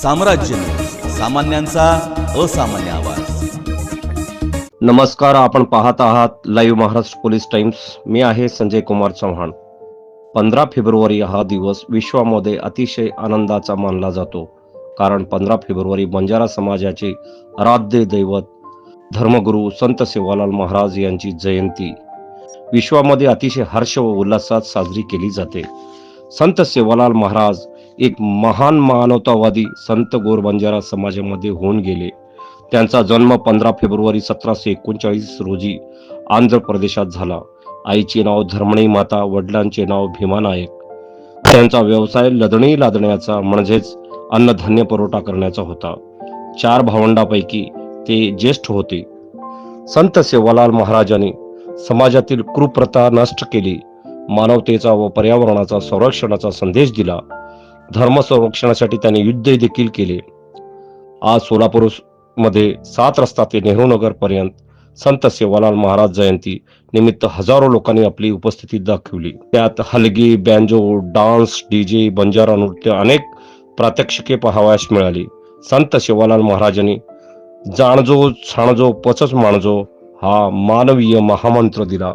साम्राज्य न्यूज, सामान्यांचा असामान्य आवाज. नमस्कार, आपण पाहत आहात लाईव्ह महाराष्ट्र पोलीस टाइम्स. मी आहे संजय कुमार चव्हाण. 15 फेब्रुवारी हा दिवस विश्वामध्ये अतिशय आनंदाचा मानला जातो, कारण 15 फेब्रुवारी बंजारा समाजाचे आराध्य दैवत धर्मगुरू संत सेवालाल महाराज यांची जयंती विश्वामध्ये अतिशय हर्ष व उल्हासात साजरी केली जाते. संत सेवालाल महाराज एक महान मानवतावादी संत गोर बंजारा समाजामध्ये होऊन गेले. त्यांचा जन्म 15 फेब्रुवारी 1739 रोजी आंध्र प्रदेशात झाला. आईचे नाव धर्मणी माता, वडिलांचे नाव भीमा नायक. त्यांचा व्यवसाय लदणी लादण्याचा म्हणजेच अन्नधान्य पुरवठा करण्याचा होता. 4 भावंडापैकी ते ज्येष्ठ होते. संत सेवालाल महाराजांनी समाजातील कुप्रथा नष्ट केली, मानवतेचा व पर्यावरणाचा संरक्षणाचा संदेश दिला. धर्म संरक्षणासाठी त्यांनी युद्ध देखील केले. आज सोलापूर मध्ये 7 रस्ता ते नेहरू नगर पर्यंत संत सेवालाल महाराज जयंती निमित्त हजारो लोकांनी आपली उपस्थिती दाखवली. त्यात हलगी, बँजो, डान्स, डीजे, बंजारा नृत्य अनेक प्रात्यक्षिके पाहावयास मिळाली. संत सेवालाल महाराजांनी जाणजो छाणजो पचच माणजो हा मानवीय महामंत्र दिला.